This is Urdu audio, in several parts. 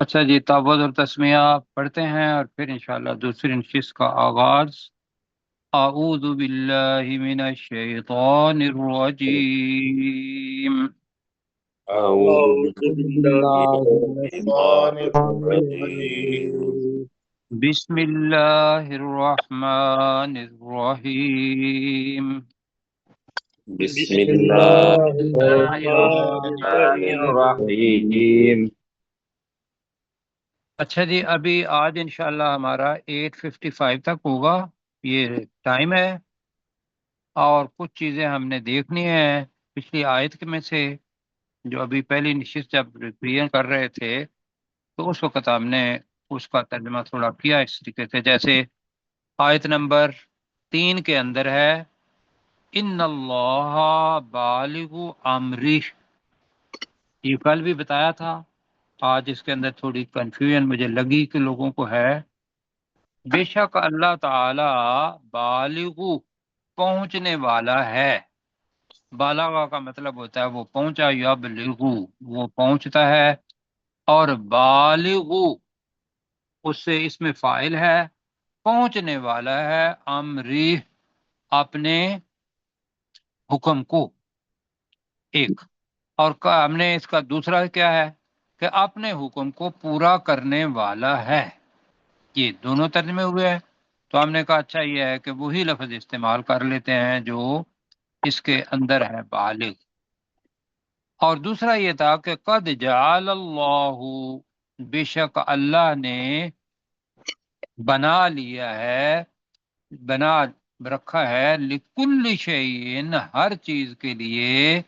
اچھا جی، تعوذ اور تسمیہ پڑھتے ہیں اور پھر انشاءاللہ دوسری نشست کا آغاز۔ اعوذ باللہ من الشیطان الرجیم، اعوذ اعوذ باللہ باللہ من من الشیطان الشیطان الرجیم۔ الرجیم۔ بسم اللہ الرحمن الرحیم۔ بسم بسم اللہ اللہ الرحمن الرحمن الرحیم۔ الرحیم۔ اچھا جی، ابھی آج انشاءاللہ ہمارا 8:55 تک ہوگا، یہ ٹائم ہے، اور کچھ چیزیں ہم نے دیکھنی ہیں پچھلی آیت میں سے، جو ابھی پہلی نشست جب ریویژن کر رہے تھے تو اس وقت ہم نے اس کا ترجمہ تھوڑا کیا اس طریقے سے، جیسے آیت نمبر 3 کے اندر ہے ان اللہ بالغ امرہ، یہ کل بھی بتایا تھا، آج اس کے اندر تھوڑی کنفیوژن مجھے لگی کہ لوگوں کو ہے۔ بے شک اللہ تعالی بالغ، پہنچنے والا ہے، بالغ کا مطلب ہوتا ہے وہ پہنچا، یبلغ وہ پہنچتا ہے، اور بالغ اس سے اس میں فاعل ہے، پہنچنے والا ہے، امری اپنے حکم کو، ایک، اور ہم نے اس کا دوسرا کیا ہے کہ اپنے حکم کو پورا کرنے والا ہے، یہ دونوں ترجمے ہوئے ہیں۔ تو ہم نے کہا اچھا یہ ہے کہ وہی لفظ استعمال کر لیتے ہیں جو اس کے اندر ہے، بالغ۔ اور دوسرا یہ تھا کہ قد جعل اللہ، بے شک اللہ نے بنا لیا ہے، بنا رکھا ہے، لکل شیء ہر چیز کے لیے،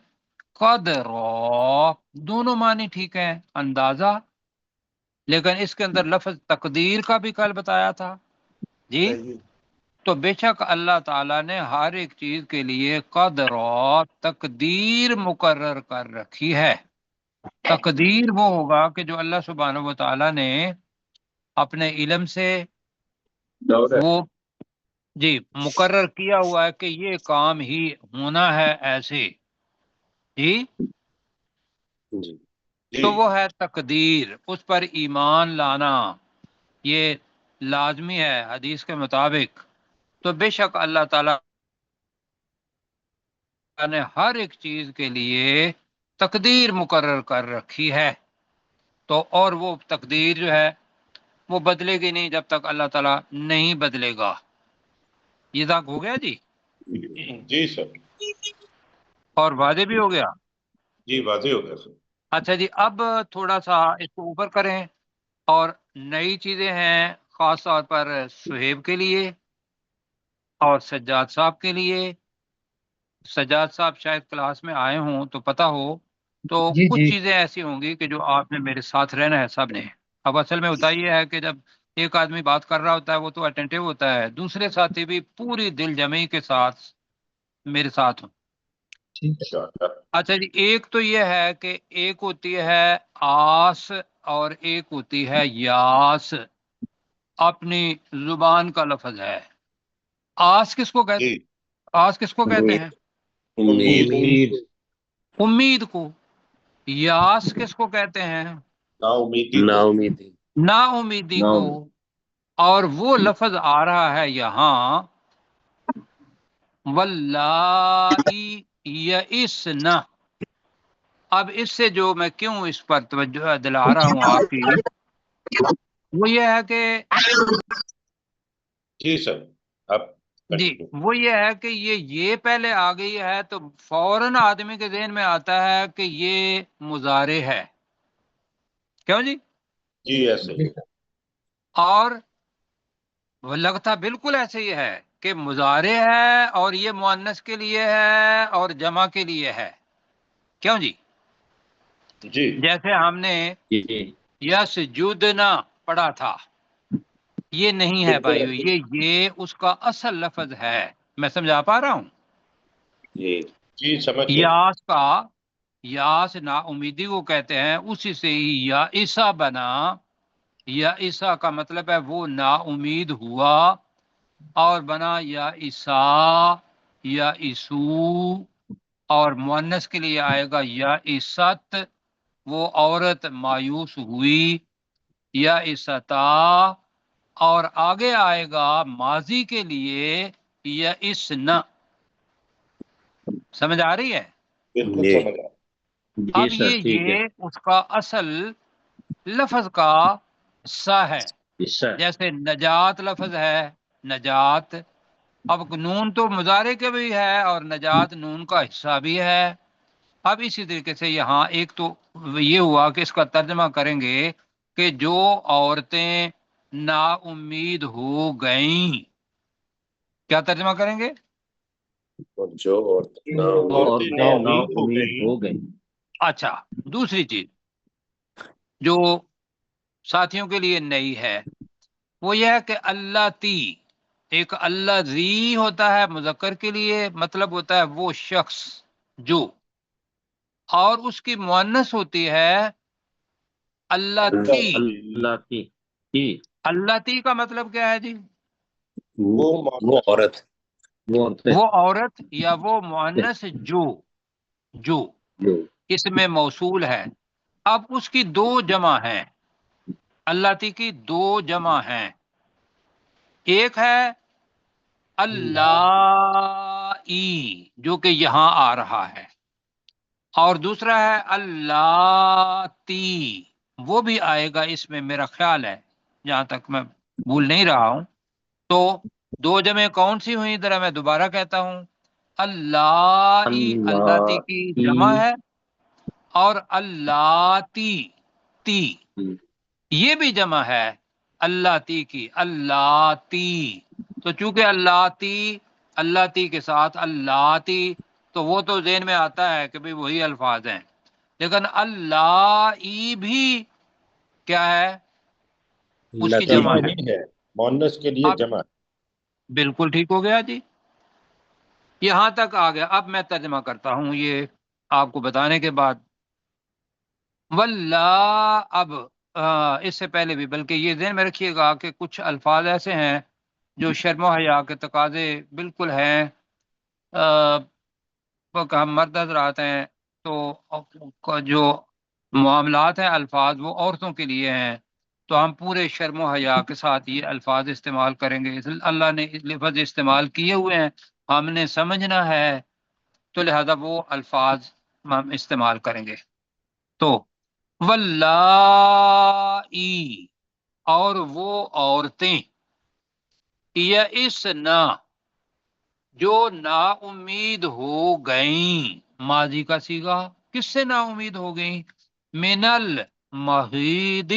قدر، دونوں معنی ٹھیک ہے، اندازہ، لیکن اس کے اندر لفظ تقدیر کا بھی کل بتایا تھا جی۔ صحیح۔ تو بے شک اللہ تعالیٰ نے ہر ایک چیز کے لیے قدر، تقدیر مقرر کر رکھی ہے۔ تقدیر وہ ہوگا کہ جو اللہ سبحانہ و تعالیٰ نے اپنے علم سے وہ جی مقرر کیا ہوا ہے کہ یہ کام ہی ہونا ہے ایسے جی، جی تو وہ ہے تقدیر، اس پر ایمان لانا یہ لازمی ہے حدیث کے مطابق۔ تو بے شک اللہ تعالیٰ نے ہر ایک چیز کے لیے تقدیر مقرر کر رکھی ہے، تو اور وہ تقدیر جو ہے وہ بدلے گی نہیں جب تک اللہ تعالیٰ نہیں بدلے گا۔ یہ تک ہو گیا جی، جی سر، اور واضح بھی ہو گیا۔ جی واضح ہو گیا سر۔ اچھا جی، اب تھوڑا سا اس کو اوپر کریں، اور نئی چیزیں ہیں خاص طور پر سہیب کے لیے اور سجاد صاحب کے لیے۔ سجاد صاحب شاید کلاس میں آئے ہوں تو پتہ ہو، تو جی کچھ جی چیزیں ایسی ہوں گی کہ جو آپ نے میرے ساتھ رہنا ہے سب نے۔ اب اصل میں ہوتا یہ ہے کہ جب ایک آدمی بات کر رہا ہوتا ہے وہ تو اٹینٹیو ہوتا ہے، دوسرے ساتھی بھی پوری دل جمعی کے ساتھ میرے ساتھ ہوں۔ ٹھیک ہے۔ انشاءاللہ۔ اچھا جی، ایک تو یہ ہے کہ ایک ہوتی ہے آس اور ایک ہوتی ہے یاس، اپنی زبان کا لفظ ہے۔ آس کس کو جی آس کس کو کہتے ہیں؟ امید، امید، امید کو۔ یاس کس کو کہتے ہیں؟ نا امیدی نا کو۔ امیدی، نا امیدی کو۔ اور وہ لفظ آ رہا ہے یہاں واللائی یئسن۔ اب اس سے جو میں کیوں اس پر توجہ دلا رہا ہوں آپ کی، وہ یہ ہے کہ جی سر، آپ جی کنٹینیو۔ وہ یہ ہے کہ یہ پہلے آ گئی ہے تو فوراً آدمی کے ذہن میں آتا ہے کہ یہ مضارع ہے، کیوں جی؟ جی ایسے ہی۔ اور وہ لگتا بالکل ایسے ہی ہے کہ مضارع ہے اور یہ مؤنث کے لیے ہے اور جمع کے لیے ہے، کیوں جی؟ جی جیسے ہم نے جی یسجدنا پڑھا تھا، یہ نہیں ہے بھائیو، یہ اس کا اصل لفظ ہے، میں سمجھا پا رہا ہوں؟ جی جی سمجھ گئے۔ یاس کا، یاس نا امیدی کو کہتے ہیں، اسی سے ہی یا عیسیٰ بنا، یا عیسیٰ کا مطلب ہے وہ نا امید ہوا اور بنا یا عیسیٰ، یا اسو، اور مؤنث کے لیے آئے گا یا است، وہ عورت مایوس ہوئی، یا استا، اور آگے آئے گا ماضی کے لیے یا اسن. سمجھ آ رہی ہے؟ بالکل جی سمجھ آ جی اب سر ٹھیک ہے. یہ اس کا اصل لفظ کا سا ہے. حصہ جیسے نجات لفظ ہے، نجات، اب نون تو مضارع کے بھی ہے اور نجات نون کا حصہ بھی ہے. اب اسی طریقے سے یہاں ایک تو یہ ہوا کہ اس کا ترجمہ کریں گے کہ جو عورتیں نا امید ہو گئیں. کیا ترجمہ کریں گے؟ اور جو عورتیں نا عورتیں نا امید ہو امید گئیں. ہو گئیں. اچھا، دوسری چیز جو ساتھیوں کے لیے نئی ہے وہ یہ ہے کہ اللہ تی، ایک اللہ ذی ہوتا ہے مذکر کے لیے، مطلب ہوتا ہے وہ شخص جو، اور اس کی مؤنث ہوتی ہے اللہ تی. اللہ کی اللہ تی کا مطلب کیا ہے جی؟ وہ وہ عورت، وہ عورتیں وہ عورت یا وہ مؤنث جو، جو جو اس میں موصول ہے. اب اس کی دو جمع ہیں، اللہ تی کی دو جمع ہیں. ایک ہے اللہ جو کہ یہاں آ رہا ہے، اور دوسرا ہے اللہ تی، وہ بھی آئے گا اس میں میرا خیال ہے، جہاں تک میں بھول نہیں رہا ہوں. تو دو جمع کون سی ہوئی؟ ذرا میں دوبارہ کہتا ہوں. اللہ اللہ تی اللہ کی کی جمع ہے، اور اللہ تی، تی یہ بھی جمع ہے اللہ تی کی، اللہ تی. تو چونکہ اللہ تی کے ساتھ اللہ تی، تو وہ تو ذہن میں آتا ہے کہ بھئی وہی الفاظ ہیں، لیکن اللہ ای بھی کیا ہے؟ اس کی جمع جمع ہے. ہی ہے، مؤنث کے لیے اب جمع. بالکل ٹھیک ہو گیا جی، یہاں تک آ گیا. اب میں ترجمہ کرتا ہوں یہ آپ کو بتانے کے بعد. واللہ، اب اس سے پہلے بھی، بلکہ یہ ذہن میں رکھیے گا کہ کچھ الفاظ ایسے ہیں جو شرم و حیا کے تقاضے بالکل ہیں. ہم مرد حضرات ہیں تو جو معاملات ہیں الفاظ وہ عورتوں کے لیے ہیں، تو ہم پورے شرم و حیا کے ساتھ یہ الفاظ استعمال کریں گے. اللہ نے لفظ استعمال کیے ہوئے ہیں، ہم نے سمجھنا ہے، تو لہذا وہ الفاظ ہم استعمال کریں گے. تو واللائی، اور وہ عورتیں، یئسنا، جو نا امید ہو گئیں، ماضی کا صیغہ، کس سے نا امید ہو گئیں؟ من المحیض،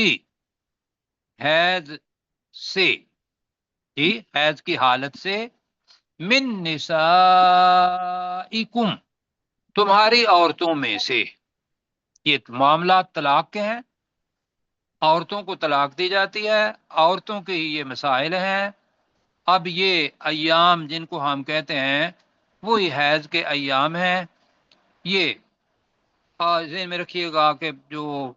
حیض سے، جی حیض کی حالت سے، من نسائکم، تمہاری عورتوں میں سے. یہ معاملات طلاق کے ہیں، عورتوں کو طلاق دی جاتی ہے، عورتوں کے ہی یہ مسائل ہیں. اب یہ ایام جن کو ہم کہتے ہیں وہی حیض کے ایام ہیں. یہ ذہن میں رکھیے گا کہ جو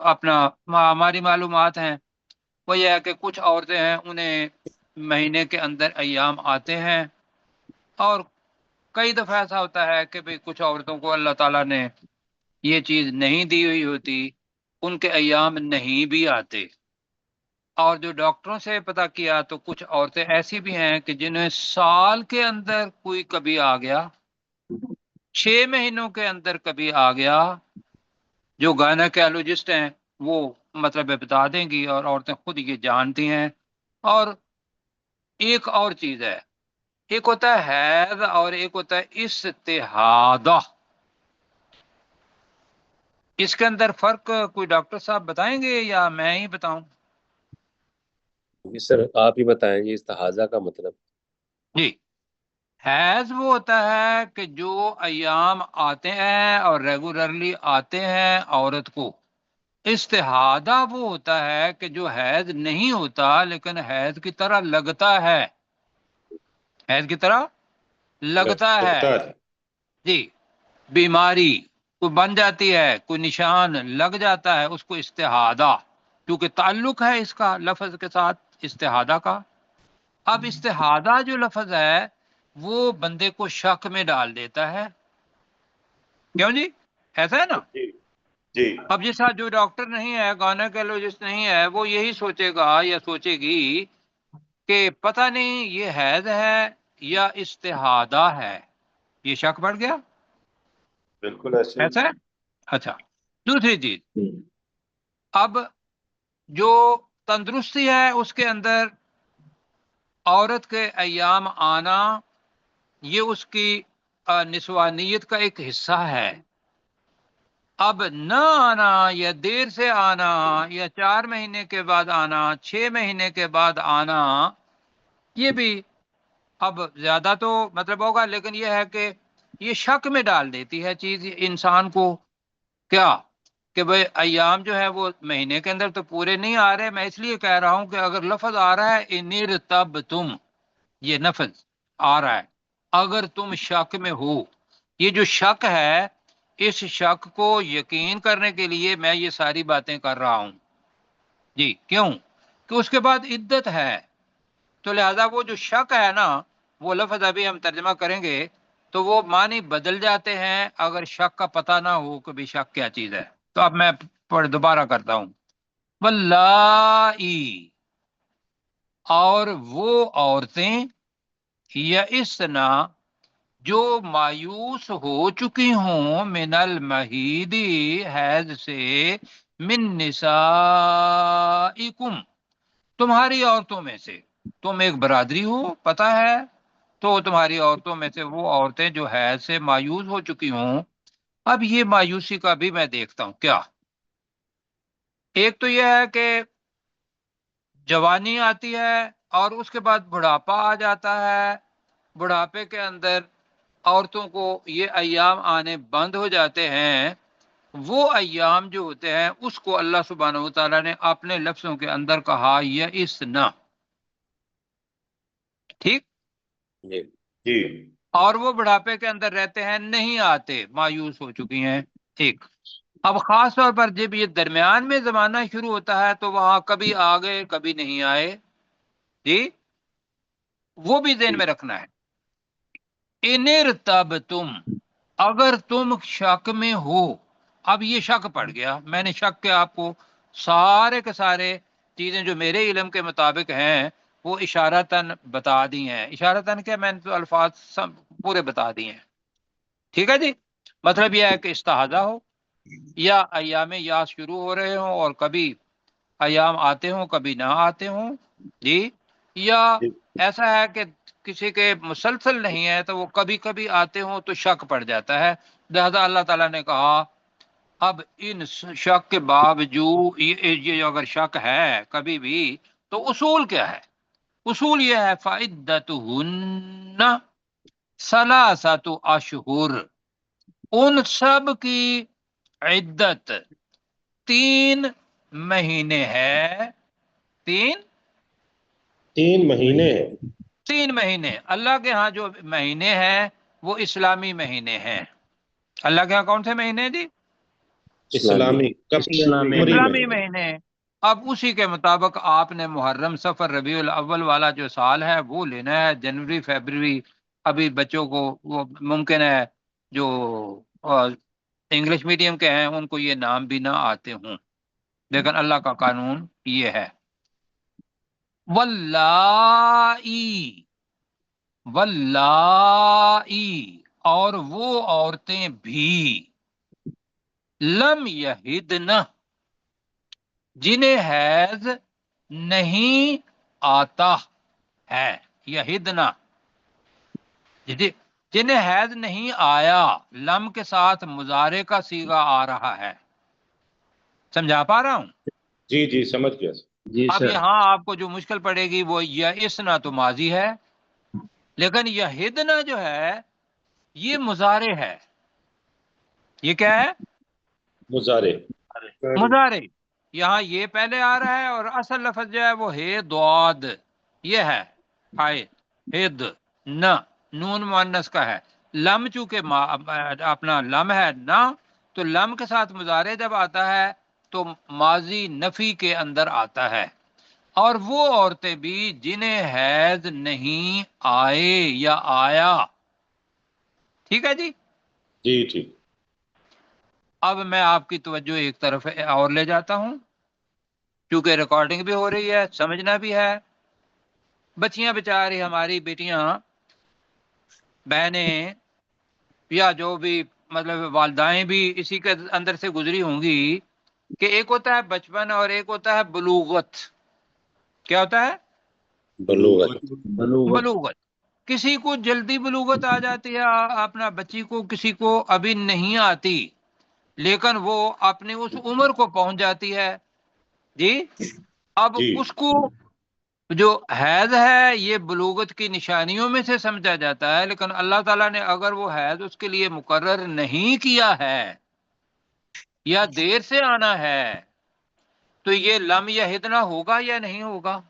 اپنا ہماری معلومات ہیں وہ یہ ہے کہ کچھ عورتیں ہیں انہیں مہینے کے اندر ایام آتے ہیں، اور کئی دفعہ ایسا ہوتا ہے کہ بھئی کچھ عورتوں کو اللہ تعالیٰ نے یہ چیز نہیں دی ہوئی ہوتی، ان کے ایام نہیں بھی آتے. اور جو ڈاکٹروں سے پتہ کیا تو کچھ عورتیں ایسی بھی ہیں کہ جنہیں سال کے اندر کوئی کبھی آ گیا، 6 مہینوں کے اندر کبھی آ گیا. جو گائنیکولوجسٹ ہیں وہ مطلب بتا دیں گی، اور عورتیں خود یہ جانتی ہیں. اور ایک اور چیز ہے، ایک ہوتا ہے حیض اور ایک ہوتا ہے استحاضہ. اس کے اندر فرق کوئی ڈاکٹر صاحب بتائیں گے یا میں ہی بتاؤں؟ جی سر آپ ہی بتائیں گے استحاضہ کا مطلب. جی، حیض وہ ہوتا ہے کہ جو ایام آتے ہیں اور ریگولرلی آتے ہیں عورت کو. استحاضہ وہ ہوتا ہے کہ جو حیض نہیں ہوتا لیکن حیض کی طرح لگتا ہے، حیض کی طرح لگتا ہے. لگتا ہے. جی، بیماری کوئی بن جاتی ہے، کوئی نشان لگ جاتا ہے، اس کو استحاضہ، کیونکہ تعلق ہے اس کا لفظ کے ساتھ استحاضہ کا. اب استحاضہ جو لفظ ہے وہ بندے کو شک میں ڈال دیتا ہے. کیوں جی؟ ایسا ہے نا. جی جی اب جیسا جو ڈاکٹر نہیں ہے، گائنیکولوجسٹ نہیں ہے، وہ یہی سوچے گا یا سوچے گی کہ پتہ نہیں یہ حیض ہے یا استحاضہ ہے. یہ شک بڑھ گیا. بالکل ایسے ہی. ایسا ہے. اچھا، دوسری چیز، ہوں، اب جو تندرستی ہے اس کے اندر عورت کے ایام آنا، یہ اس کی نسوانیت کا ایک حصہ ہے. اب نہ آنا یا دیر سے آنا یا 4 مہینے کے بعد آنا، 6 مہینے کے بعد آنا، یہ بھی اب زیادہ تو مطلب ہوگا، لیکن یہ ہے کہ یہ شک میں ڈال دیتی ہے چیز انسان کو. کیا کہ بھئی ایام جو ہے وہ مہینے کے اندر تو پورے نہیں آ رہے. میں اس لیے کہہ رہا ہوں کہ اگر لفظ آ رہا ہے انیر تب تم، یہ لفظ آ رہا ہے اگر تم شک میں ہو، یہ جو شک ہے اس شک کو یقین کرنے کے لیے میں یہ ساری باتیں کر رہا ہوں. جی کیوں؟ کہ اس کے بعد عدت ہے. تو لہذا وہ جو شک ہے نا، وہ لفظ ابھی ہم ترجمہ کریں گے تو وہ معنی بدل جاتے ہیں اگر شک کا پتہ نہ ہو کہ بھی شک کیا چیز ہے. تو اب میں دوبارہ کرتا ہوں. واللائی، اور وہ عورتیں یئسنا جو مایوس ہو چکی ہوں، من المحیدی حیض سے، من نسائکم تمہاری عورتوں میں سے. تم ایک برادری ہو، پتہ ہے، تو تمہاری عورتوں میں سے وہ عورتیں جو حیض سے مایوس ہو چکی ہوں. اب یہ مایوسی کا بھی میں دیکھتا ہوں. کیا ایک تو یہ ہے کہ جوانی آتی ہے اور اس کے بعد بڑھاپا آ جاتا ہے. بڑھاپے کے اندر عورتوں کو یہ ایام آنے بند ہو جاتے ہیں. وہ ایام جو ہوتے ہیں اس کو اللہ سبحانہ و تعالیٰ نے اپنے لفظوں کے اندر کہا یئسنا. ٹھیک. جی جی اور وہ بڑھاپے کے اندر رہتے ہیں، نہیں آتے، مایوس ہو چکی ہیں. ایک اب خاص طور پر جب یہ درمیان میں زمانہ شروع ہوتا ہے تو وہاں کبھی آ گئے کبھی نہیں آئے. جی وہ بھی ذہن جی میں رکھنا ہے. انر تب تم، اگر تم شک میں ہو. اب یہ شک پڑ گیا. میں نے شک کے آپ کو سارے کے سارے چیزیں جو میرے علم کے مطابق ہیں وہ اشارتاً بتا دی ہیں. اشارتاً کیا، میں نے تو الفاظ سب پورے بتا دیے ہیں. ٹھیک ہے جی. مطلب یہ ہے کہ استحاضہ ہو یا ایام یاس شروع ہو رہے ہوں اور کبھی ایام آتے ہوں کبھی نہ آتے ہوں. جی یا جی ایسا ہے کہ کسی کے مسلسل نہیں ہے تو وہ کبھی کبھی آتے ہوں تو شک پڑ جاتا ہے. لہذا اللہ تعالیٰ نے کہا اب ان شک کے باوجود یہ اگر شک ہے کبھی بھی تو اصول کیا ہے؟ اصول یہ ہے فعدتہن ثلاثۃ اشہر، ان سب کی عدت 3 مہینے ہے. 3 مہینے ہے. 3 مہینے. اللہ کے ہاں جو مہینے ہیں وہ اسلامی مہینے ہیں. اللہ کے ہاں کون سے مہینے ہیں جی؟ اسلامی قمری اسلامی مہینے. مہینے. اب اسی کے مطابق آپ نے محرم صفر ربیع الاول والا جو سال ہے وہ لینا ہے. جنوری فیبروری ابھی بچوں کو وہ ممکن ہے جو انگلش میڈیم کے ہیں ان کو یہ نام بھی نہ آتے ہوں، لیکن اللہ کا قانون یہ ہے. واللائی، واللائی، اور وہ عورتیں بھی لم یہدن، جنہیں حیض نہیں آتا ہے. یہدنا جنہیں حیض نہیں آیا، لم کے ساتھ مضارع کا صیغہ آ رہا ہے. سمجھا پا رہا ہوں؟ جی جی سمجھ گیا. اب یہاں آپ کو جو مشکل پڑے گی وہ یئسنا تو ماضی ہے، لیکن یہدنا جو ہے یہ مضارع ہے. یہ کیا ہے؟ مضارع. مضارع. یہاں یہ پہلے آ رہا ہے اور اصل لفظ جو ہے وہ ہے دواد، یہ ہے ہائے ہد نہ، نون مؤنث کا ہے. لم چونکہ اپنا لم ہے نہ، تو لم کے ساتھ مضارع جب آتا ہے تو ماضی نفی کے اندر آتا ہے. اور وہ عورتیں بھی جنہیں حیض نہیں آئے یا آیا. ٹھیک ہے جی. جی ٹھیک. اب میں آپ کی توجہ ایک طرف اور لے جاتا ہوں، کیونکہ ریکارڈنگ بھی ہو رہی ہے، سمجھنا بھی ہے. بچیاں بیچاری ہماری بیٹیاں بہنیں یا جو بھی مطلب والدائیں بھی اسی کے اندر سے گزری ہوں گی کہ ایک ہوتا ہے بچپن اور ایک ہوتا ہے بلوغت. کیا ہوتا ہے؟ بلوغت. بلوغت. کسی کو جلدی بلوغت آ جاتی ہے اپنا بچی کو، کسی کو ابھی نہیں آتی، لیکن وہ اپنی اس عمر کو پہنچ جاتی ہے. جی. اب جی اس کو جو حیض ہے یہ بلوغت کی نشانیوں میں سے سمجھا جاتا ہے، لیکن اللہ تعالیٰ نے اگر وہ حیض اس کے لیے مقرر نہیں کیا ہے یا دیر سے آنا ہے تو یہ لم یحدنا ہوگا یا نہیں ہوگا؟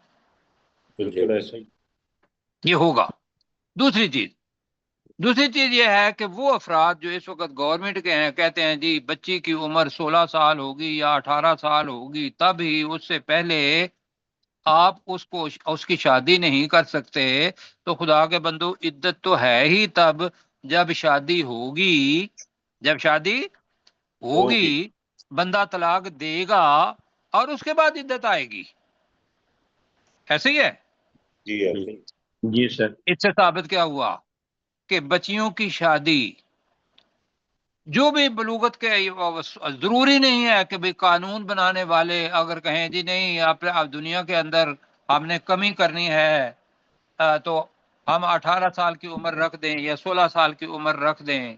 بالکل ایسا ہی. یہ ہوگا. دوسری چیز یہ ہے کہ وہ افراد جو اس وقت گورنمنٹ کے ہیں کہتے ہیں جی بچی کی عمر 16 سال ہوگی یا 18 سال ہوگی تب ہی، اس سے پہلے آپ اس کی شادی نہیں کر سکتے. تو خدا کے بندو عدت تو ہے ہی تب جب شادی ہوگی. جب شادی ہوگی ہوگی. بندہ طلاق دے گا اور اس کے بعد عدت آئے گی. ایسے ہی ہے. جی ایسا ہی. جی سر. اس سے ثابت کیا ہوا کہ بچیوں کی شادی جو بھی بلوغت کے ضروری نہیں ہے کہ بھئی قانون بنانے والے اگر کہیں جی نہیں آپ دنیا کے اندر ہم نے کمی کرنی ہے تو ہم 18 سال کی عمر رکھ دیں یا 16 سال کی عمر رکھ دیں.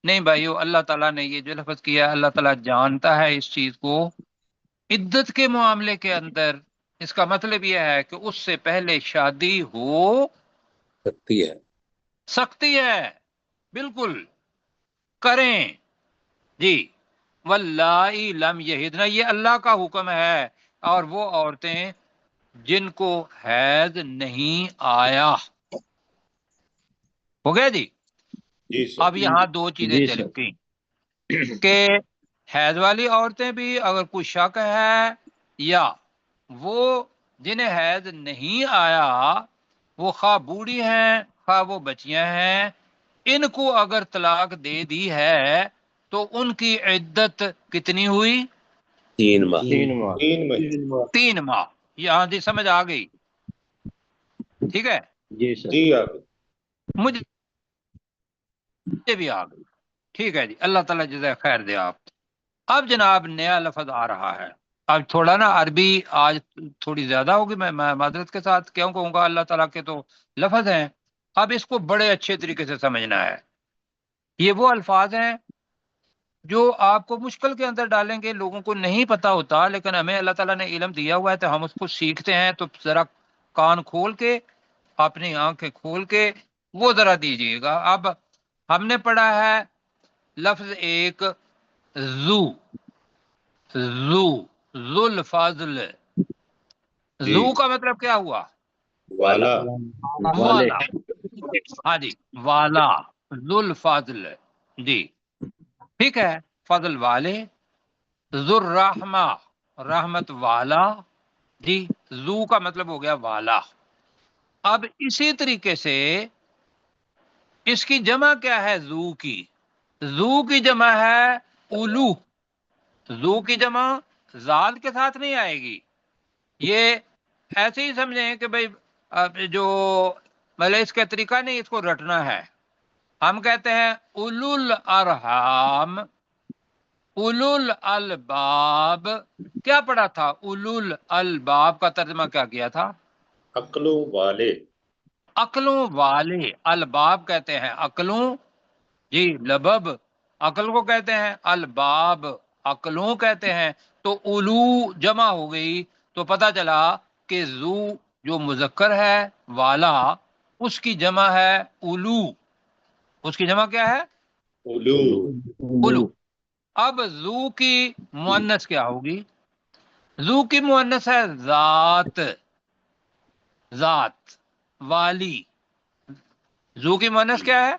نہیں بھائیو، اللہ تعالیٰ نے یہ جو لفظ کیا ہے اللہ تعالیٰ جانتا ہے اس چیز کو. عدت کے معاملے کے اندر اس کا مطلب یہ ہے کہ اس سے پہلے شادی ہو سکتی ہے. بالکل کریں جی. واللائی لم یہدنا یہ اللہ کا حکم ہے. اور وہ عورتیں جن کو حیض نہیں آیا. ہو گیا جی. جی سر. اب یہاں دو چیزیں چل گئی کہ حیض والی عورتیں بھی اگر کوئی شک ہے یا وہ جنہیں حیض نہیں آیا وہ خواہ بوڑھی ہیں خواہ وہ بچیاں ہیں، ان کو اگر طلاق دے دی ہے تو ان کی عدت کتنی ہوئی؟ 3 ماہ. 3 مہینے. 3 ماہ. یہاں جی سمجھ آ گئی. ٹھیک ہے. جی آپ. مجھے بھی آ گئی. ٹھیک ہے جی. اللہ تعالیٰ جزائے خیر دے آپ. اب جناب نیا لفظ آ رہا ہے. اب تھوڑا نا عربی آج تھوڑی زیادہ ہوگی، میں معذرت کے ساتھ کیوں کہوں گا، اللہ تعالیٰ کے تو لفظ ہیں. اب اس کو بڑے اچھے طریقے سے سمجھنا ہے. یہ وہ الفاظ ہیں جو آپ کو مشکل کے اندر ڈالیں گے، لوگوں کو نہیں پتا ہوتا، لیکن ہمیں اللہ تعالیٰ نے علم دیا ہوا ہے تو ہم اس کو سیکھتے ہیں. تو ذرا کان کھول کے اپنی آنکھیں کھول کے وہ ذرا دیجیے گا. اب ہم نے پڑھا ہے لفظ ایک ذو ذو الفضل. جی. ذو کا مطلب کیا ہوا؟ والا. والا. ہاں جی والا. ذو الفضل. جی ٹھیک ہے. فضل والے. ذو الرحمہ رحمت والا. جی ذو کا مطلب ہو گیا والا. اب اسی طریقے سے اس کی جمع کیا ہے؟ ذو کی. ذو کی جمع ہے اولو. ذو کی جمع ذات کے ساتھ نہیں آئے گی. یہ ایسے ہی سمجھیں کہ بھئی جو مطلب اس کا طریقہ نہیں، اس کو رٹنا ہے. ہم کہتے ہیں اولو الارحام، اولو الالباب. کیا پڑھا تھا؟ اولو الالباب کا ترجمہ کیا کیا تھا؟ عقلوں والے. عقلوں والے. الباب کہتے ہیں عقلوں. جی لبب عقل کو کہتے ہیں، الباب عقلوں کہتے ہیں. تو اولو جمع ہو گئی تو پتہ چلا کہ ذو جو مذکر ہے والا اس کی جمع ہے اولو. اس کی جمع کیا ہے؟ علو. اولو. اب ذو کی مؤنث کیا ہوگی؟ ذو کی مؤنث ہے ذات. ذات والی. ذو کی مؤنث کیا ہے؟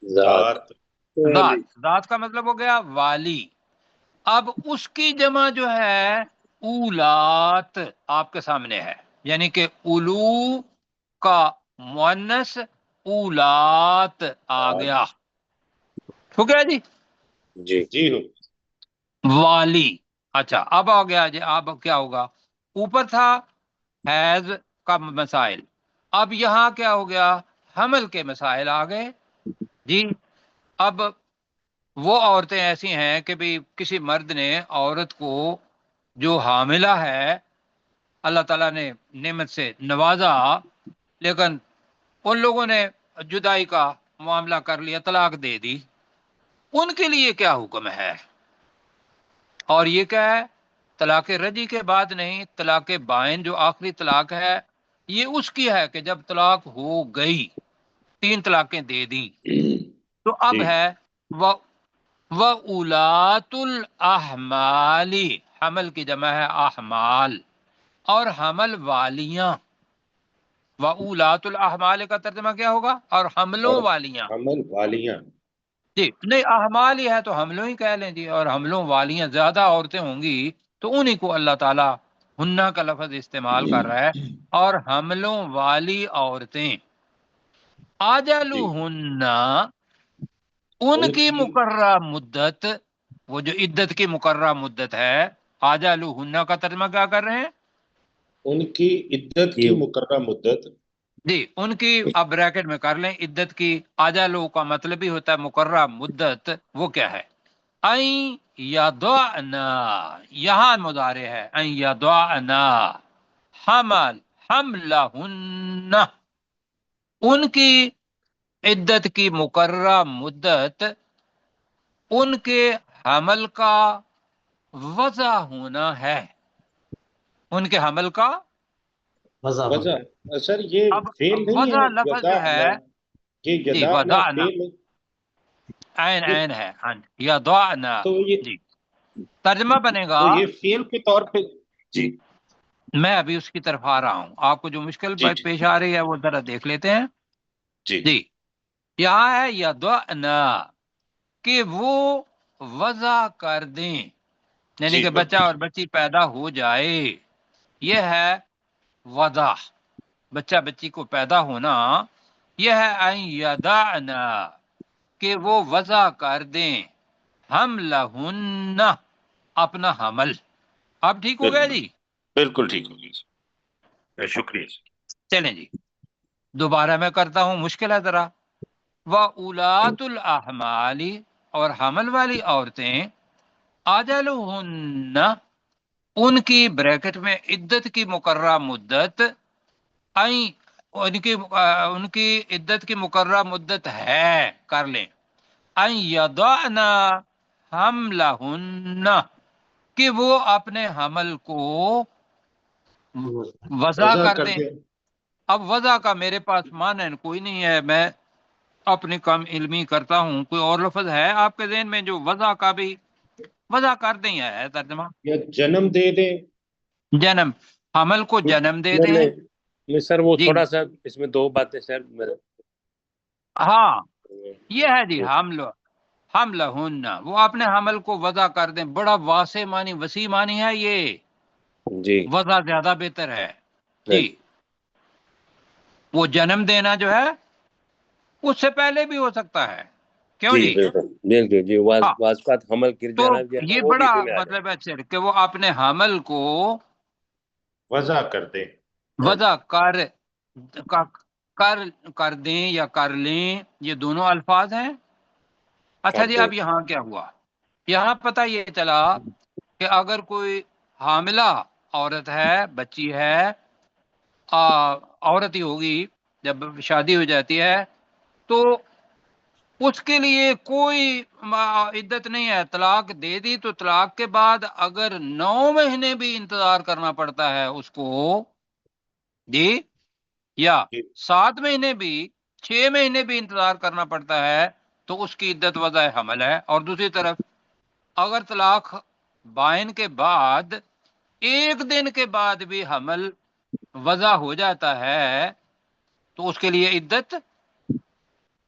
ذات. ذات. ذات کا مطلب ہو گیا والی. اب اس کی جمع جو ہے اولات آپ کے سامنے ہے، یعنی کہ اولو کا مؤنث اولات آ گیا، ہو گیا جی، جی جی ہو والی۔ اچھا اب آ گیا جی، اب کیا ہوگا؟ اوپر تھا حیض کا مسائل، اب یہاں کیا ہو گیا؟ حمل کے مسائل آ گئے جی۔ اب وہ عورتیں ایسی ہیں کہ بھی کسی مرد نے عورت کو جو حاملہ ہے، اللہ تعالیٰ نے نعمت سے نوازا، لیکن ان لوگوں نے جدائی کا معاملہ کر لیا، طلاق دے دی، ان کے لیے کیا حکم ہے؟ اور یہ کیا ہے؟ طلاق رجی کے بعد نہیں، طلاق بائن جو آخری طلاق ہے، یہ اس کی ہے کہ جب طلاق ہو گئی، 3 طلاقیں دے دیں، تو اب جی ہے وَأُولَاتُ الْأَحْمَالِ، حمل کی جمع ہے احمال، اور حمل والیاں۔ وَأُولَاتُ الْأَحْمَالِ کا ترجمہ کیا ہوگا؟ اور حملوں اور والیاں حمل والیاں جی، نہیں احمال ہی ہے تو حملوں ہی کہہ لیں جی، اور حملوں والیاں زیادہ عورتیں ہوں گی تو انہی کو اللہ تعالیٰ ہنہ کا لفظ استعمال کر رہا ہے، اور حملوں والی عورتیں جی اجلہن، ان ان کی کی مقررہ مدت، وہ جو عدت کی مقررہ مدت ہے، اجلہن کا ترجمہ کیا کر رہے ہیں ان کی عدت کی مقررہ مدت جی؟ ان کی اب بریکٹ میں کر لیں، عدت کی اجلو کا مطلب ہی ہوتا ہے مقررہ مدت، وہ کیا ہے؟ این یضعنا، یہاں مضارع ہے، این یضعنا حملہن، ان کی عدت کی مقررہ مدت، ان کے حمل کا وضع ہونا ہے، ان کے حمل کا وضع سر یہ اب فعل نہیں وضع ہے لفظ جو ہے یدعنا یہ جی یدعنا وضعنا، فعل ہے عین یہ عین ہے یضعنا تو یہ جی، ترجمہ بنے گا، تو یہ فعل کے طور پہ جی میں ابھی اس کی طرف آ رہا ہوں، آپ کو جو مشکل جی پیش آ رہی ہے وہ ذرا دیکھ لیتے ہیں جی جی۔ یہاں ہے یضعنا کہ وہ وضع کر دیں، یعنی جی کہ بچہ اور بچی پیدا ہو جائے، یہ ہے وضع، بچہ بچی کو پیدا ہونا، یہ ہے ان یضعنا کہ وہ وضع کر دیں، حملہن اپنا حمل۔ اب ٹھیک ہو گیا بالکل جی؟ بالکل ٹھیک ہو گیا سر شکریہ سر چلیں جی، دوبارہ میں کرتا ہوں، مشکل ہے ذرا۔ وَأُولَاتُ الْأَحْمَالِ، اور حمل والی عورتیں، اجلہن ان کی بریکٹ میں عدت کی مقررہ مدت، ان کی عدت کی مقررہ مدت ہے، کر لیں، ان یضعنا حملہن کہ وہ اپنے حمل کو وضع وضع کر کر دیں۔ دیں اب وضع کا میرے پاس معنی کوئی نہیں ہے، میں اپنی کم علمی کرتا ہوں، کوئی اور لفظ ہے آپ کے ذہن میں جو وضع کا بھی وضع کر دیں ہے ترجمہ؟ یا جنم دے دیں جنم، حمل کو جنم دے نہیں دیں نہیں نہیں سر، وہ جی، تھوڑا سا اس میں دو باتیں سر ہاں یہ ہے جی، حملہن وہ اپنے حمل کو وضع کر دیں، بڑا واسع معنی، وسیع معنی ہے یہ، جی وضع زیادہ بہتر ہے جی۔ وہ جنم دینا جو ہے اس سے پہلے بھی ہو سکتا ہے، کیوں جی جی؟ بالکل بالکل جی، ہاں، واضحات حمل گر تو جانا جو ہے نا یہ وہ بھی بڑا اسی میں آ جائے مطلب ہے سر کہ وہ اپنے حمل کو وضع کر دیں وضع کر کر دیں یا کر لیں، یہ دونوں الفاظ ہیں۔ اچھا کر جی، دیں اب یہاں کیا ہوا؟ یہاں پتہ یہ چلا کہ اگر کوئی حاملہ عورت ہے، بچی ہے، عورت ہی ہوگی جب شادی ہو جاتی ہے، تو اس کے لیے کوئی عدت نہیں ہے، طلاق دے دی تو طلاق کے بعد اگر 9 مہینے بھی انتظار کرنا پڑتا ہے اس کو جی، یا جی 7 مہینے بھی، 6 مہینے بھی انتظار کرنا پڑتا ہے، تو اس کی عدت وضع حمل ہے۔ اور دوسری طرف اگر طلاق بائن کے بعد 1 دن کے بعد بھی حمل وضع ہو جاتا ہے تو اس کے لیے عدت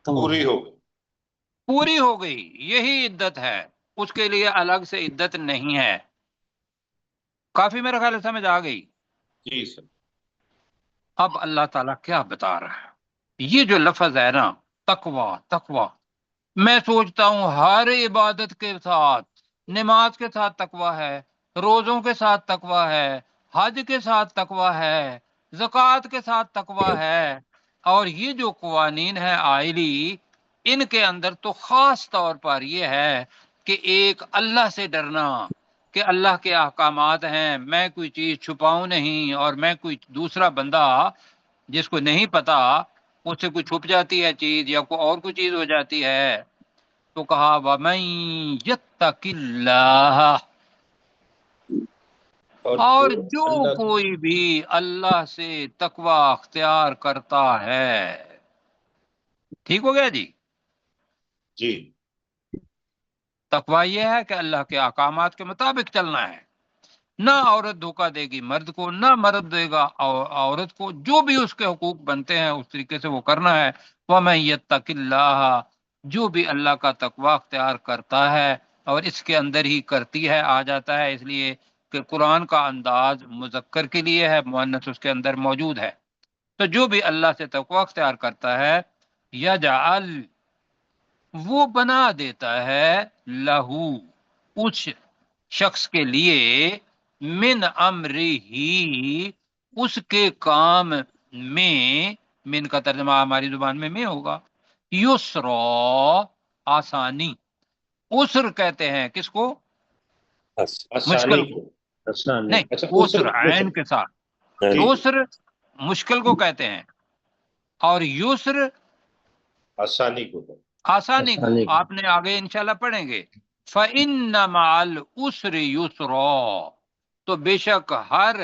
پوری ہو گئی پوری ہو گئی، یہی عدت ہے، اس کے لیے الگ سے عدت نہیں ہے کافی میرا خیال ہے سمجھ آ گئی. جی سر. اب اللہ تعالیٰ کیا بتا رہا ہے؟ یہ جو لفظ ہے نا تقوی، تقوی، میں سوچتا ہوں ہر عبادت کے ساتھ، نماز کے ساتھ تقوی ہے، روزوں کے ساتھ تقوی ہے، حج کے ساتھ تقوی ہے، زکوٰۃ کے ساتھ تقوی ہے، اور یہ جو قوانین ہیں آئلی، ان کے اندر تو خاص طور پر یہ ہے کہ ایک اللہ سے ڈرنا کہ اللہ کے احکامات ہیں، میں کوئی چیز چھپاؤں نہیں، اور میں کوئی دوسرا بندہ جس کو نہیں پتا اس سے کوئی چھپ جاتی ہے چیز یا کوئی اور کوئی چیز ہو جاتی ہے، تو کہا وَمَن يَتَّقِ اللَّهَ، اور جو اللہ. کوئی بھی اللہ سے تقوی اختیار کرتا ہے. ٹھیک ہو گیا جی؟ جی. تقوی یہ ہے کہ اللہ کے احکامات کے مطابق چلنا ہے. نہ عورت دھوکہ دے گی مرد کو، نہ مرد دے گا عورت کو، جو بھی اس کے حقوق بنتے ہیں اس طریقے سے وہ کرنا ہے. وَمَن يَتَّقِ اللَّهَ، جو بھی اللہ کا تقوی اختیار کرتا ہے، اور اس کے اندر ہی کرتی ہے آ جاتا ہے، اس لیے کہ قرآن کا انداز مذکر کے لیے ہے، مؤنث اس کے اندر موجود ہے. تو جو بھی اللہ سے تقوی اختیار کرتا ہے، یجعل، وہ بنا دیتا ہے، لہو، اس شخص کے لیے، من امرہی، اس کے کام میں، من کا ترجمہ ہماری زبان میں ہوگا، یسرا، آسانی. اسر کہتے ہیں کس کو؟ آسانی مشکل کو. کو. نہیں، اچھا اسر عین کے ساتھ. جی. اسر مشکل کو کہتے ہیں، اور یسر آسانی کو. آسانی کو. آپ نے آگے انشاءاللہ پڑھیں گے. فَإِنَّ مَعَ الْعُسْرِ يُسْرًا، تو بے شک ہر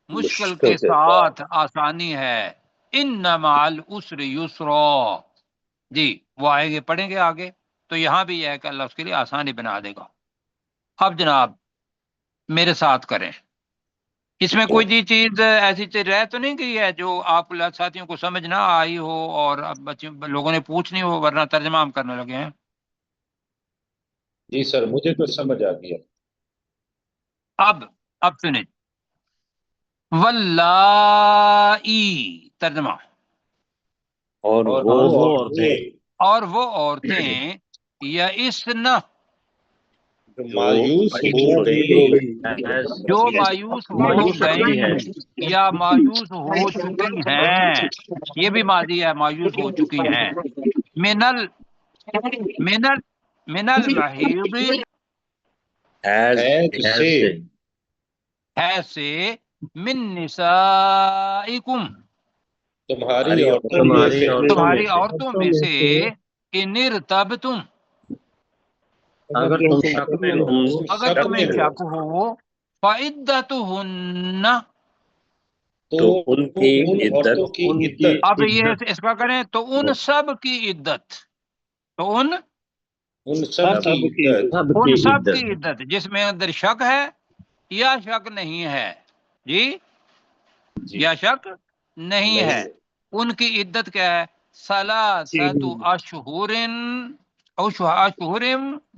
مشکل کے ساتھ آسانی ہے. إِنَّ مَعَ الْعُسْرِ يُسْرًا، جی وہ آئیں گے، پڑھیں گے آگے. تو یہاں بھی یہ ہے کہ اللہ اس کے لیے آسانی بنا دے گا. اب جناب میرے ساتھ کریں، اس میں کوئی جی چیز ایسی چیز رہ تو نہیں گئی ہے جو آپ ساتھیوں کو سمجھ نہ آئی ہو اور اب بچوں لوگوں نے پوچھنی ہو، ورنہ ترجمہ ہم کرنے لگے ہیں. جی سر مجھے تو سمجھ آ گیا. اب سنیں، واللائی، ترجمہ، اور وہ عورتیں اور وہ عورتیں، یئسن، مایوس ہو گئی، جو مایوس ہو گئیں یا مایوس ہو چکی ہیں، یہ بھی ماضی ہے، مایوس ہو چکی ہیں، من ال من ال من المحیض، حیض سے، ہے سے، من نسائکم، تمہاری عورتوں میں سے، تمہاری عورتوں میں سے، ان ارتبتم، اگر تم شک میں ہو، اگر شک تمہیں میں ہو، شک ہو، فعدتہن، تو تو ان کی ان عدت، عورتوں کی عدت، اب یہ اس کا کریں تو ان سب کی عدت، تو ان ان سب کی عدت، ان سب کی عدت جس میں اندر شک ہے یا شک نہیں ہے، جی جی یا شک نہیں ہے، ان کی عدت کیا ہے؟ ثلاثۃ اشہر، اشہر،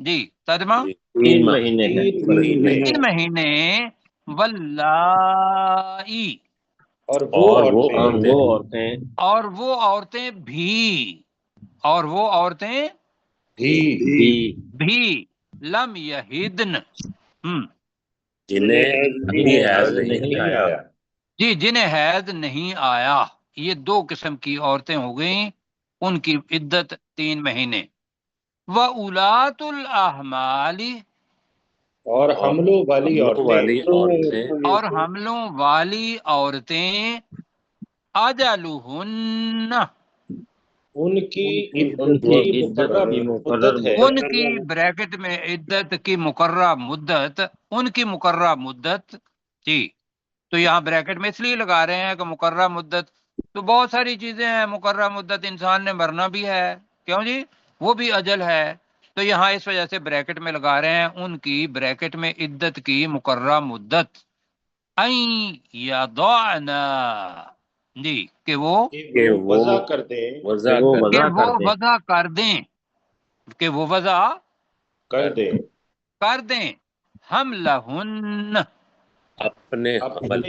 جی ترجمہ، 3 مہینے ہیں. 3 مہینے، واللائی، اور اور وہ عورتیں عورتیں اور وہ عورتیں بھی، اور وہ عورتیں بھی بھی، لم یہدن، جنہیں ابھی حیض نہیں نہیں آیا. آیا. جی جنہیں حیض نہیں آیا. یہ 2 قسم کی عورتیں ہو گئیں، ان کی عدت 3 مہینے. وَأُولَاتُ الْأَحْمَالِ، اور حملوں والی والی عورتیں، عورتیں، اور حملوں والی عورتیں، اجلہن، ان کی عدت وہ کی عدت کی مدت ہے، ان کی بریکٹ میں عدت کی مقررہ مدت، ان کی مقررہ مدت، جی تو یہاں بریکٹ میں اس لیے لگا رہے ہیں کہ مقررہ مدت، تو بہت ساری چیزیں ہیں مقررہ مدت، انسان نے مرنا بھی ہے، کیوں جی وہ بھی اجل ہے، تو یہاں اس وجہ سے بریکٹ میں لگا رہے ہیں ان کی بریکٹ میں عدت کی مقررہ مدت، این یضعنا، جی کہ وہ کہ وہ وضع کر دیں، کہ وہ وضع کر دیں، کہ وہ وضع کر دیں، کر دیں، حملہن، اپنے حمل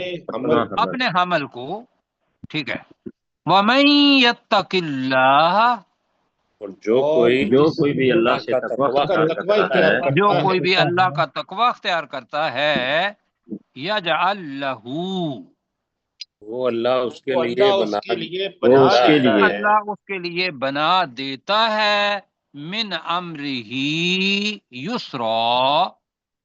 اپنے حمل کو، ٹھیک ہے. وَمَن يَتَّقِ اللَّهَ، اور جو کوئی بھی اللہ سے تقوی اختیار کرتا ہے، جو کوئی بھی اللہ کا تقوی اختیار کرتا ہے، یجعل لہ، وہ اللہ اس کے وہ لیے اللہ بنا اس کے لیے دیتا بنا ہے دیتا ہے اللہ اس کے لیے بنا دیتا ہے من امرہ یسرا،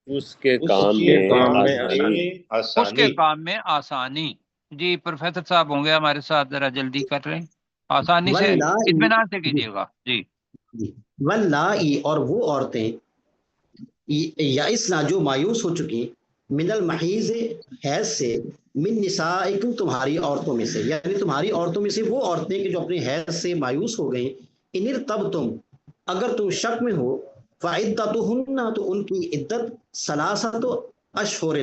اس کے اس کام کے میں کام آسانی. میں اس کے آسانی. کام میں آسانی. جی پروفیسر صاحب ہوں گے ہمارے ساتھ، ذرا جلدی کر رہے ہیں، آسانی سے واللائی، اطمینان سے کیجیے گا. جی جی، واللائی، اور وہ عورتیں یائسنا جو مایوس ہو چکی، من المحیض حیض سے، من نسائکم تمہاری عورتوں میں سے، یعنی تمہاری عورتوں میں سے وہ عورتیں کہ جو اپنے حیض سے مایوس ہو گئیں، ان ارتبتم، اگر تم شک میں ہو، فعدتہن، تو ان کی عدت ثلاثۃ اشہر،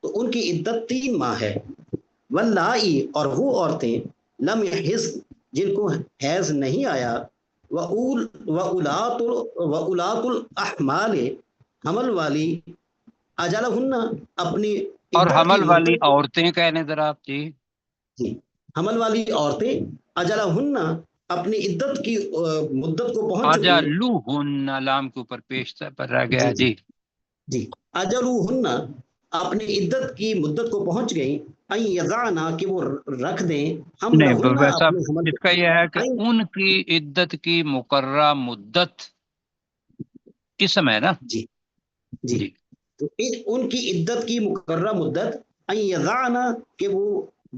تو ان کی عدت 3 ماہ ہے. واللائی، اور وہ عورتیں لم یحض، جن کو حیض نہیں آیا، وَأُولَاتُ الْأَحْمَالِ، حمل والی، اجلہن، اپنی اور عدت کی حمل والی مدت کو، عورتیں کہنے ذرا آپ. جی جی، حمل والی عورتیں اجلہن، اپنی عدت کی مدت کو پہنچ چکی، اجلوہن لام کے اوپر پیش پر رہ گیا. جی جی جی جی، اجلہن، اپنی عدت کی مدت کو پہنچ گئی، ان یضعنا، کہ وہ رکھ دیں، نہیں حملہن، پروفیسر صاحب، اپنے حمل اس کا یہ ہے کہ کو. ان کی عدت کی مقررہ مدت اسم ہے نا. جی جی، جی تو ان کی عدت کی مقررہ مدت، ان یضعنا، کہ وہ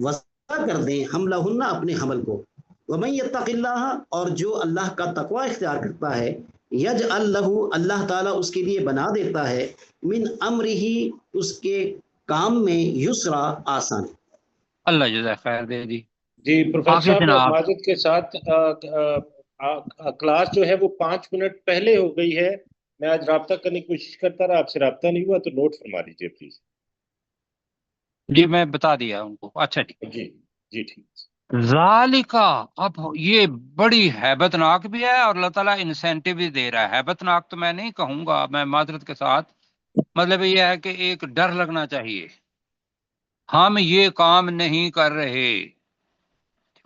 وضع کر دیں، حملہن، اپنے حمل کو. ومن یتق اللہ، اور جو اللہ کا تقوی اختیار کرتا ہے، یجعل لہ، اللہ تعالیٰ اس کے لیے بنا دیتا ہے، من امرہ، اس کے کام میں، یسرا، آسان. اللہ جزائے خیر دے. جی جی پروفیسر آگے صاحب، جناب. ماجد کے ساتھ کلاس جو ہے وہ 5 منٹ پہلے ہو گئی ہے. میں آج رابطہ کرنے کی کوشش کرتا رہا، آپ سے رابطہ نہیں ہوا، تو نوٹ فرما لیجیے پلیز. جی میں بتا دیا ان کو. اچھا جی. جی جی ٹھیک. ذالکا، اب یہ بڑی ہیبت ناک بھی ہے اور اللہ تعالیٰ انسینٹیو بھی دے رہا ہے. ہیبت ناک تو میں نہیں کہوں گا، میں معذرت کے ساتھ، مطلب یہ ہے کہ ایک ڈر لگنا چاہیے، ہم یہ کام نہیں کر رہے.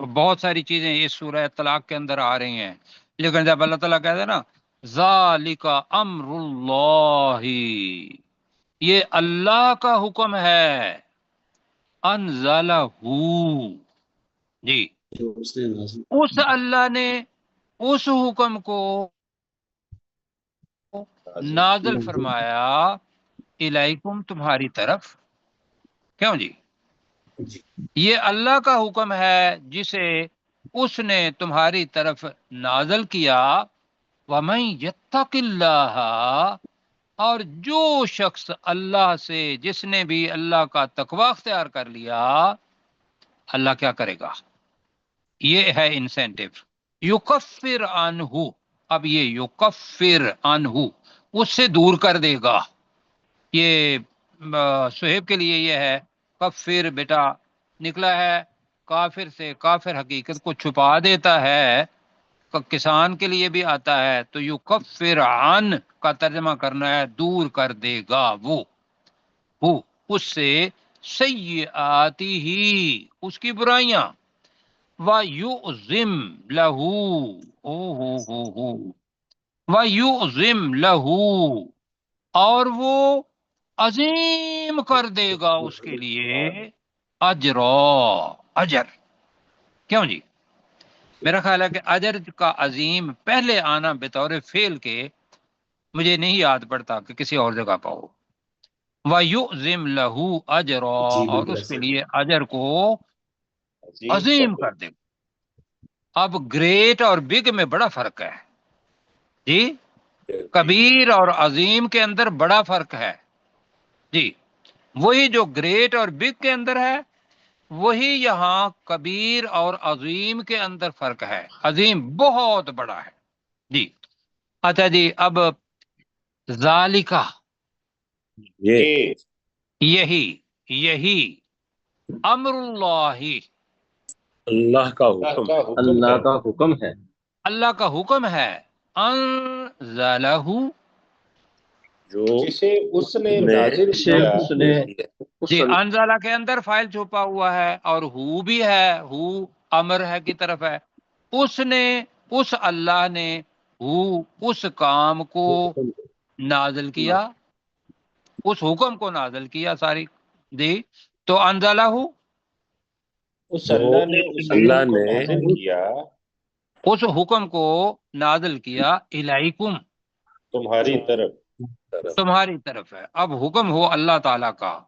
بہت ساری چیزیں اس سورہ طلاق کے اندر آ رہی ہیں، لیکن جب اللہ تعالیٰ کہتے ہیں نا ذالکا امر اللہ، یہ اللہ کا حکم ہے، انزلہ، جی جو اس نے نازل، اس اللہ نے اس حکم کو نازل فرمایا الیکم، تمہاری طرف. کیوں جی؟ جی یہ اللہ کا حکم ہے جسے اس نے تمہاری طرف نازل کیا. وَمَن يَتَّقِ اللَّهَ، اور جو شخص اللہ سے، جس نے بھی اللہ کا تقوی اختیار کر لیا، اللہ کیا کرے گا؟ یہ ہے انسینٹیو. یکفر عنہ، اب یہ یکفر عنہ، اس سے دور کر دے گا. یہ صہیب کے لیے یہ ہے کفر، بیٹا نکلا ہے کافر سے، کافر حقیقت کو چھپا دیتا ہے. کسان کے لیے بھی آتا ہے، تو یکفر عن کا ترجمہ کرنا ہے دور کر دے گا وہ اس سے سیئاتی ہی، اس کی برائیاں. وَيُعْظِمْ لَهُ، وَيُعْظِمْ لَهُ، اور وہ عظیم کر دے گا اس کے لیے اجر. کیوں جی؟ میرا خیال ہے کہ اجر کا عظیم پہلے آنا بطور فعل کے مجھے نہیں یاد پڑتا کہ کسی اور جگہ پا ہو. وَيُعْظِمْ لَهُ أَجْرًا، جی اور بالکل اس کے ایسا. لیے اجر کو عظیم عظیم کر دے. اب گریٹ اور بگ میں بڑا فرق ہے جی، کبیر اور عظیم کے اندر بڑا فرق ہے جی. وہی جو گریٹ اور بگ کے اندر ہے، وہی یہاں کبیر اور عظیم کے اندر فرق ہے. عظیم بہت بڑا ہے جی. اچھا جی، اب ذالکہ، یہ یہی امر اللہ، اللہ کا اللہ حکم، کا حکم اللہ ہے. کا حکم ہے. اللہ کا حکم ہے. انزلہ، جو جسے اس نے نے نازل سے کیا اس نے جی انزلہ کے اندر فائل چھپا ہوا ہے اور ہو بھی ہے، ہو امر ہے کی طرف ہے. اس نے، اس اللہ نے ہو اس کام کو نازل کیا، اس حکم کو نازل کیا. ساری دی تو انزلہ ہو، اس جو اللہ نے اس اللہ حکم کو نے نازل کیا اس حکم کو نازل کیا الیکم، تمہاری طرف. تمہاری طرف ہے. اب حکم ہو اللہ تعالیٰ کا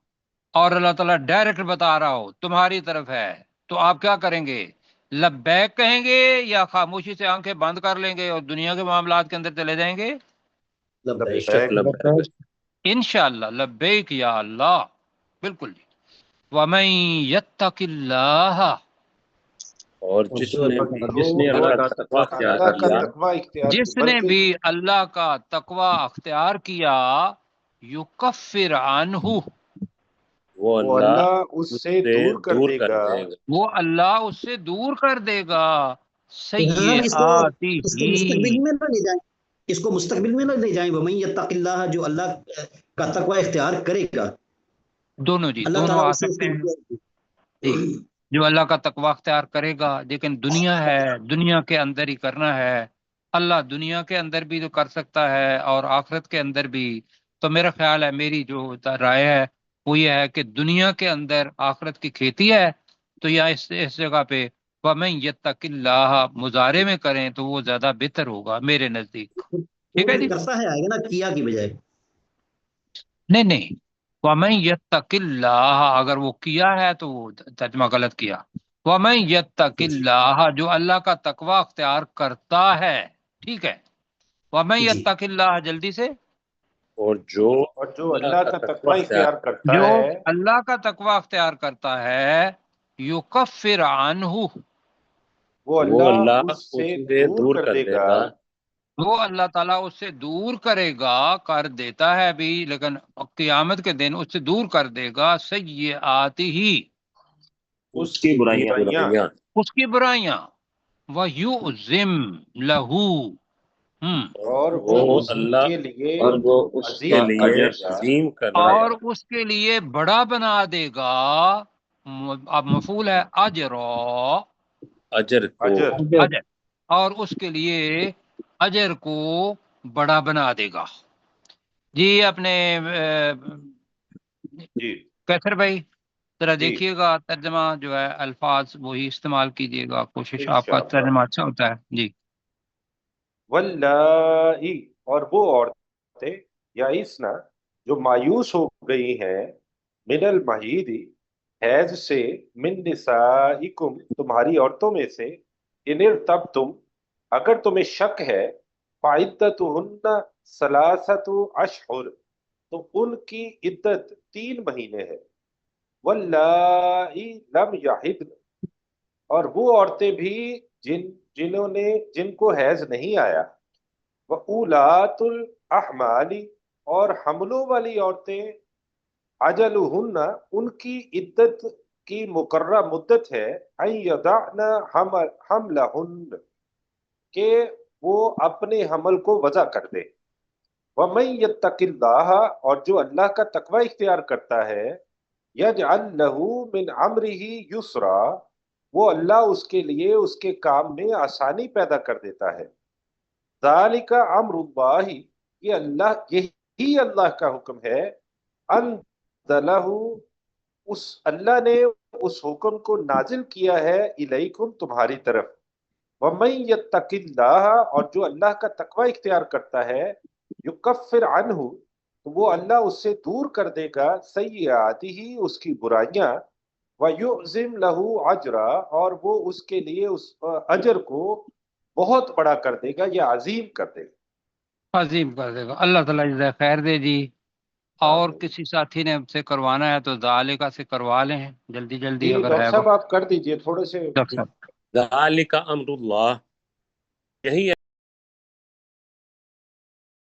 اور اللہ تعالیٰ ڈائریکٹ بتا رہا ہو تمہاری طرف ہے، تو آپ کیا کریں گے؟ لبیک کہیں گے یا خاموشی سے آنکھیں بند کر لیں گے اور دنیا کے معاملات کے اندر چلے جائیں گے؟ لبیک شک لبیک. انشاءاللہ لبیک یا اللہ، بالکل جی. وَمَن يَتَّقِ اللَّهَ، اور جس نے جس نے اللہ کا تقوی اختیار اللہ کا کیا، تقوی اختیار جس کیا، نے بلکہ بھی اللہ کا تقوی اختیار کیا، یکفر عنہ، وہ وہ اللہ اللہ اس اس سے سے دور کر دور دے کر گا دے گا وہ اللہ اس سے دور کر دے گا ہم اس کو سیئاتہ. مستقبل میں نہ لے جائیں، اس کو مستقبل میں نہ لے جائیں. وَمَن يَتَّقِ اللَّهَ، جو اللہ کا تقوی اختیار کرے گا، دونوں جی، اللہ دونوں تعالیٰ آ اس سے سکتے ہیں جی. جو اللہ کا تقوی اختیار کرے گا، لیکن دنیا ہے، دنیا کے اندر ہی کرنا ہے. اللہ دنیا کے اندر بھی تو کر سکتا ہے اور آخرت کے اندر بھی. تو میرا خیال ہے، میری جو رائے ہے وہ یہ ہے کہ دنیا کے اندر آخرت کی کھیتی ہے، تو یا اس جگہ پہ وَمَن يَتَّقِ اللَّهَ مضارع میں کریں تو وہ زیادہ بہتر ہوگا میرے نزدیک. وہ ٹھیک ہے پھر جی؟ کرتا ہے آئے گا نا، کیا کی بجائے. نہیں نہیں، وَمَن يَتَّقِ اللَّهَ اگر وہ کیا ہے تو وہ ترجمہ غلط کیا. وَمَن يَتَّقِ اللَّهَ جو اللہ کا تقوی اختیار کرتا ہے، ٹھیک ہے. وَمَن جی يَتَّقِ اللَّهَ جلدی سے، اور جو اور جو اللہ اللہ کا کا تقوی تقوی اختیار اختیار کرتا جو ہے اللہ کا تقوی اختیار کرتا ہے، یکفر عنہ، وہ وہ اللہ اللہ اس اس سے سے دور دور کر کر دے دے گا. گا وہ اللہ تعالیٰ اس سے دور کرے گا، کر دیتا ہے بھی، لیکن قیامت کے دن اس سے دور کر دے گا سیئاتہ، اس کی برائیاں برائیاں. اس کی برائیاں. وَيُعْظِمْ لَهُ، اور وہ وہ اس اللہ کے لیے اور وہ اس کے کا عظیم کر لیے دے اجر گا. عظیم کر دے اور گا. اس کے لیے بڑا بنا دے گا. اب مفعول ہے اجرا، اجر کو اجر. اجر، اور اس کے لیے اجر کو بڑا بنا دے گا. جی اپنے جی کیسر بھائی ذرا جی دیکھیے گا ترجمہ جو ہے، الفاظ وہی استعمال کیجیے گا، کوشش آپ کا انشاءاللہ. ترجمہ اچھا ہوتا ہے جی. واللائی، اور وہ عورتیں یائسنا جو مایوس ہو گئی ہیں، من المحیض حیض سے، من نسائکم تمہاری عورتوں میں سے، ان ارتبتم اگر تمہیں شک ہے، فعدتہن ثلاثۃ اشہر تو ان کی عدت 3 مہینے ہے. واللائی لم یحضن، اور وہ عورتیں بھی جن کو حیض نہیں آیا. وَأُولَاتُ الْأَحْمَالِ، اور حملوں والی عورتیں، اجلہن ان کی عدت کی مقررہ مدت ہے، ان یضعن حملہن کہ وہ اپنے حمل کو وضع کر دے. وَمَن يَتَّقِ اللَّهَ، اور جو اللہ کا تقوی اختیار کرتا ہے، یجعل لہ من امرہ یسرا، وہ اللہ اس کے لیے اس کے کام میں آسانی پیدا کر دیتا ہے. ذالک امر اللہ، یہی اللہ کا حکم ہے. انزلہ، اس اللہ نے اس حکم کو نازل کیا ہے، الیکم تمہاری طرف. ومن یتق اللہ، اور جو اللہ کا تقوی اختیار کرتا ہے، یکفر عنہ تو وہ اللہ اس سے دور کر دے گا، سیئاتہ اس کی برائیاں، ویعظم لہ اجرا اور وہ اس کے لیے اس اجر کو بہت بڑا کر دے گا یا عظیم کر دے گا. عظیم کر دے گا. اللہ تعالیٰ جزائے خیر دے جی. اور کسی ساتھی نے سے کروانا ہے تو ذالکہ سے کروا لیں جلدی جلدی جی اگر ڈاکٹر ہے صاحب آپ کر دیجئے تھوڑے سے. ڈاکٹر صاحب. ذالک امر اللہ، یہی